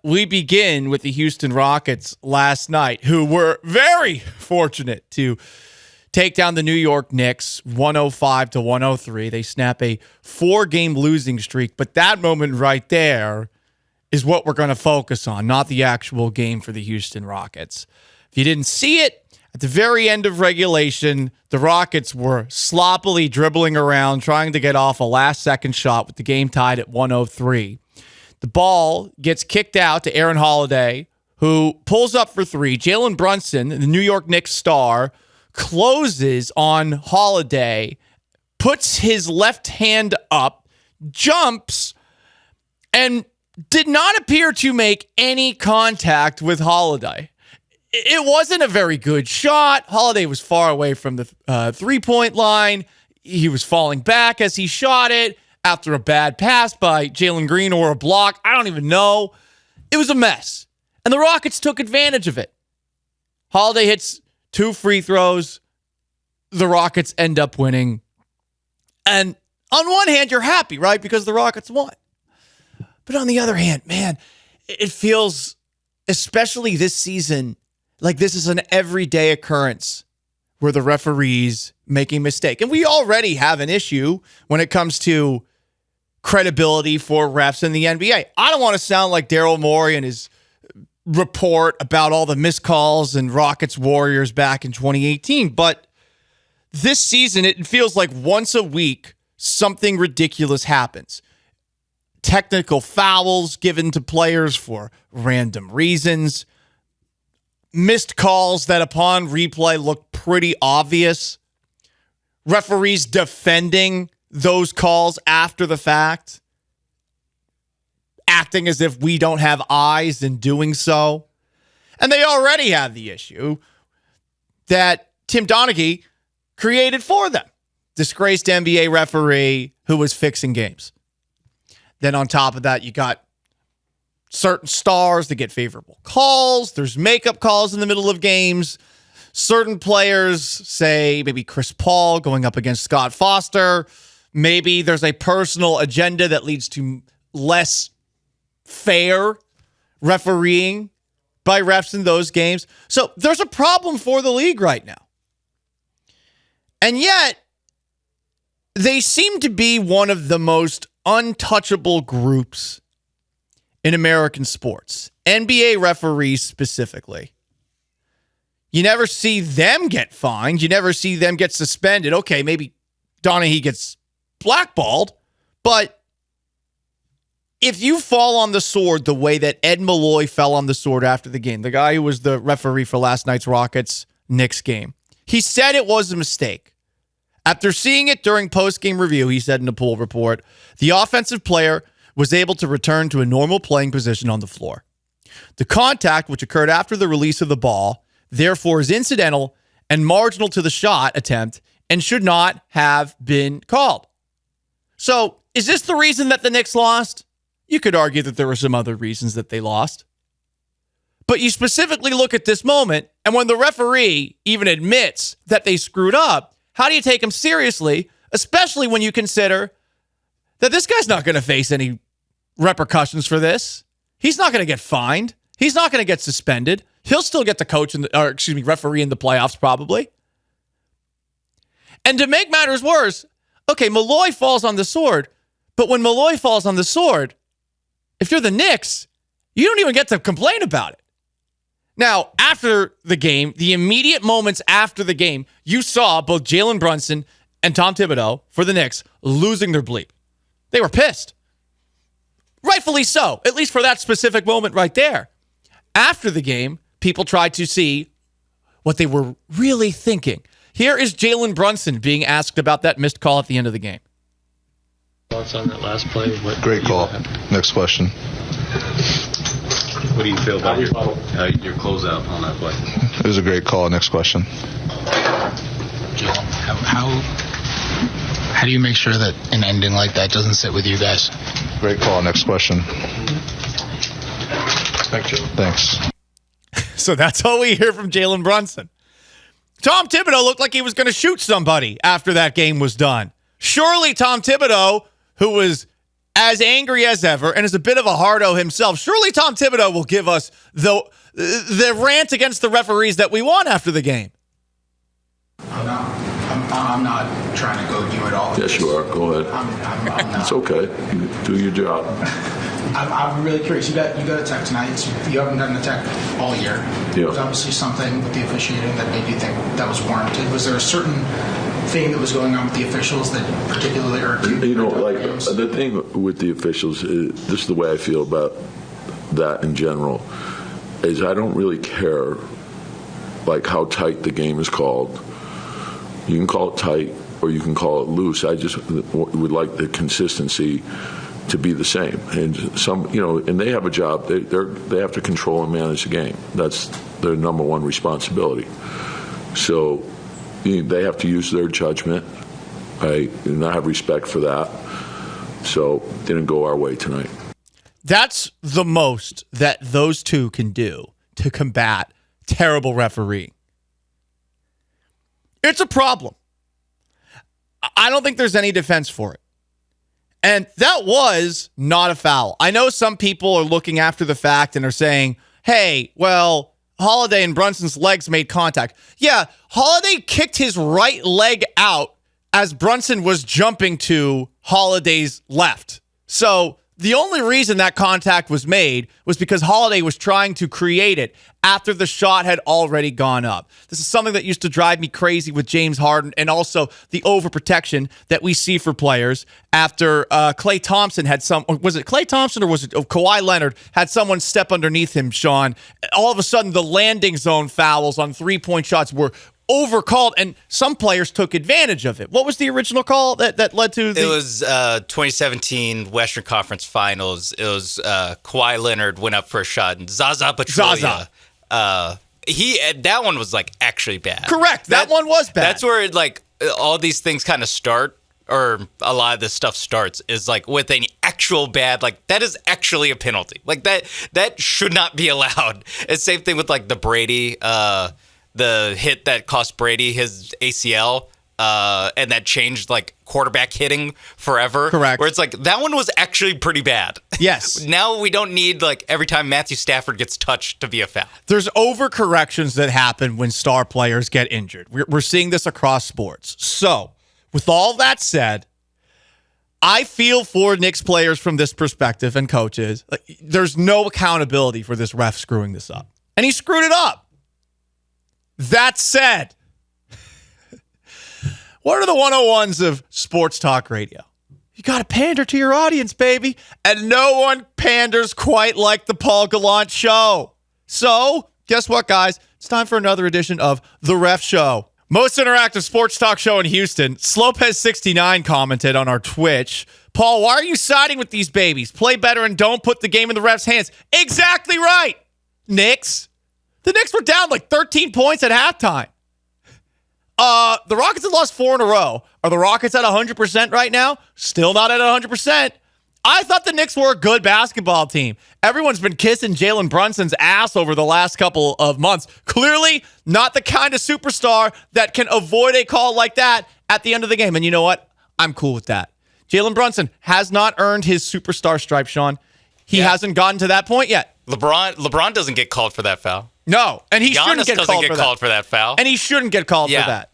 we begin with the Houston Rockets last night, who were very fortunate to take down the New York Knicks 105-103. They snap a 4-game losing streak, but that moment right there is what we're going to focus on, not the actual game for the Houston Rockets. If you didn't see it, at the very end of regulation, the Rockets were sloppily dribbling around, trying to get off a last-second shot with the game tied at 103. The ball gets kicked out to Aaron Holiday, who pulls up for three. Jalen Brunson, the New York Knicks star, closes on Holiday, puts his left hand up, jumps, and did not appear to make any contact with Holiday. It wasn't a very good shot. Holiday was far away from the three-point line. He was falling back as he shot it after a bad pass by Jalen Green or a block. I don't even know. It was a mess. And the Rockets took advantage of it. Holiday hits 2 free throws. The Rockets end up winning. And on one hand, you're happy, right? Because the Rockets won. But on the other hand, man, it feels, especially this season, like this is an everyday occurrence where the referees make a mistake. And we already have an issue when it comes to credibility for refs in the NBA. I don't want to sound like Daryl Morey and his report about all the missed calls and Rockets Warriors back in 2018, but this season it feels like once a week something ridiculous happens. Technical fouls given to players for random reasons. Missed calls that upon replay look pretty obvious. Referees defending those calls after the fact. Acting as if we don't have eyes in doing so. And they already have the issue that Tim Donaghy created for them. Disgraced NBA referee who was fixing games. Then on top of that, you got certain stars that get favorable calls. There's makeup calls in the middle of games. Certain players, say maybe Chris Paul going up against Scott Foster. Maybe there's a personal agenda that leads to less fair refereeing by refs in those games. So there's a problem for the league right now. And yet, they seem to be one of the most untouchable groups in American sports. NBA referees specifically. You never see them get fined. You never see them get suspended. Okay, maybe Donaghy gets blackballed, but if you fall on the sword the way that Ed Malloy fell on the sword after the game, the guy who was the referee for last night's Rockets-Knicks game, he said it was a mistake. After seeing it during post-game review, he said in a pool report, the offensive player was able to return to a normal playing position on the floor. The contact, which occurred after the release of the ball, therefore is incidental and marginal to the shot attempt and should not have been called. So, is this the reason that the Knicks lost? You could argue that there were some other reasons that they lost. But you specifically look at this moment, and when the referee even admits that they screwed up, how do you take him seriously, especially when you consider that this guy's not going to face any repercussions for this? He's not going to get fined. He's not going to get suspended. He'll still get the referee in the playoffs probably. And to make matters worse, okay, Malloy falls on the sword, but when Malloy falls on the sword, if you're the Knicks, you don't even get to complain about it. Now, after the game, the immediate moments after the game, you saw both Jalen Brunson and Tom Thibodeau for the Knicks losing their bleep. They were pissed. Rightfully so, at least for that specific moment right there. After the game, people tried to see what they were really thinking. Here is Jalen Brunson being asked about that missed call at the end of the game. Thoughts on that last play? Great call. Next question. What do you feel about your closeout on that play? It was a great call. Next question. How do you make sure that an ending like that doesn't sit with you guys? Great call. Next question. Thanks. So that's all we hear from Jalen Brunson. Tom Thibodeau looked like he was going to shoot somebody after that game was done. Surely Tom Thibodeau, who was as angry as ever and is a bit of a hardo himself. Surely Tom Thibodeau will give us the rant against the referees that we want after the game. I'm not trying to goad you at all. Yes, you are. Go ahead. I'm not. It's okay. You do your job. I'm really curious. You got a tech tonight. So you haven't gotten a tech all year. Yeah. There was obviously something with the officiating that made you think that was warranted. Was there a certain thing that was going on with the officials that particularly irked you? The thing with the officials, this is the way I feel about that in general, is I don't really care how tight the game is called. You can call it tight or you can call it loose. I just would like the consistency to be the same. And and they have a job. They have to control and manage the game. That's their number one responsibility. So they have to use their judgment. I have respect for that. So didn't go our way tonight. That's the most that those two can do to combat terrible refereeing. It's a problem. I don't think there's any defense for it. And that was not a foul. I know some people are looking after the fact and are saying, hey, well, Holiday and Brunson's legs made contact. Yeah, Holiday kicked his right leg out as Brunson was jumping to Holiday's left. So the only reason that contact was made was because Holiday was trying to create it after the shot had already gone up. This is something that used to drive me crazy with James Harden and also the overprotection that we see for players after Klay Thompson had was it Klay Thompson or was it Kawhi Leonard had someone step underneath him, Sean? All of a sudden, the landing zone fouls on three-point shots were overcalled, and some players took advantage of it. What was the original call that led to the... It was 2017 Western Conference Finals. It was Kawhi Leonard went up for a shot, and Zaza Pachulia. That one was actually bad. Correct. That one was bad. That's where all these things kind of start, or a lot of this stuff starts, is with an actual bad, that is actually a penalty. That should not be allowed. It's same thing with the Brady, the hit that cost Brady his ACL, and that changed quarterback hitting forever. Correct. Where it's that one was actually pretty bad. Yes. Now we don't need every time Matthew Stafford gets touched to be a foul. There's overcorrections that happen when star players get injured. We're seeing this across sports. So, with all that said, I feel for Knicks players from this perspective and coaches. There's no accountability for this ref screwing this up. And he screwed it up. That said, what are the 101s of sports talk radio? You got to pander to your audience, baby. And no one panders quite like the Paul Gallant Show. So, guess what, guys? It's time for another edition of The Ref Show. Most interactive sports talk show in Houston. Slopez69 commented on our Twitch. Paul, why are you siding with these babies? Play better and don't put the game in the ref's hands. Exactly right, Knicks. The Knicks were down 13 points at halftime. The Rockets have lost 4 in a row. Are the Rockets at 100% right now? Still not at 100%. I thought the Knicks were a good basketball team. Everyone's been kissing Jalen Brunson's ass over the last couple of months. Clearly not the kind of superstar that can avoid a call like that at the end of the game. And you know what? I'm cool with that. Jalen Brunson has not earned his superstar stripe, Sean. He hasn't gotten to that point yet. LeBron doesn't get called for that foul. No, and he shouldn't get called for that foul. And he shouldn't get called for that.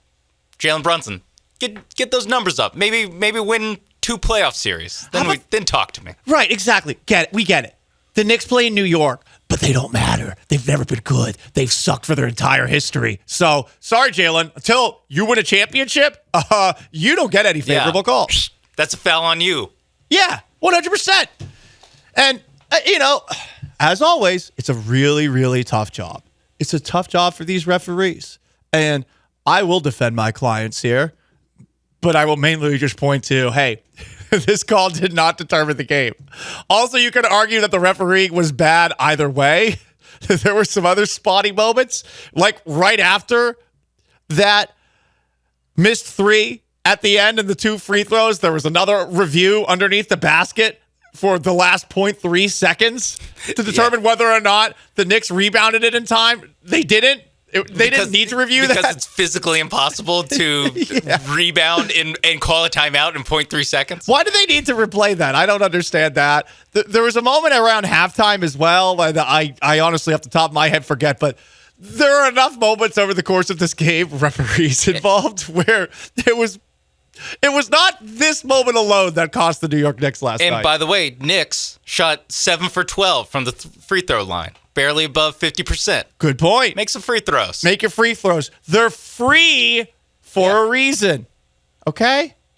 Jalen Brunson, get those numbers up. Maybe win 2 playoff series. Then talk to me. Right, exactly. We get it. The Knicks play in New York, but they don't matter. They've never been good. They've sucked for their entire history. So, sorry, Jalen. Until you win a championship, you don't get any favorable calls. That's a foul on you. Yeah, 100%. And, as always, it's a really, really tough job. It's a tough job for these referees. And I will defend my clients here, but I will mainly just point to, hey, this call did not determine the game. Also, you could argue that the refereeing was bad either way. There were some other spotty moments, right after that missed 3 at the end and the 2 free throws. There was another review underneath the basket for the last 0.3 seconds to determine whether or not the Knicks rebounded it in time. They didn't. They didn't need to review because that? it's physically impossible to rebound and call a timeout in 0.3 seconds. Why do they need to replay that? I don't understand that. There was a moment around halftime as well. And I honestly, off the top of my head, forget, but there are enough moments over the course of this game, referees involved, where it was not this moment alone that cost the New York Knicks last night. And by the way, Knicks shot 7 for 12 from the free throw line, barely above 50%. Good point. Make some free throws. Make your free throws. They're free for a reason. Okay?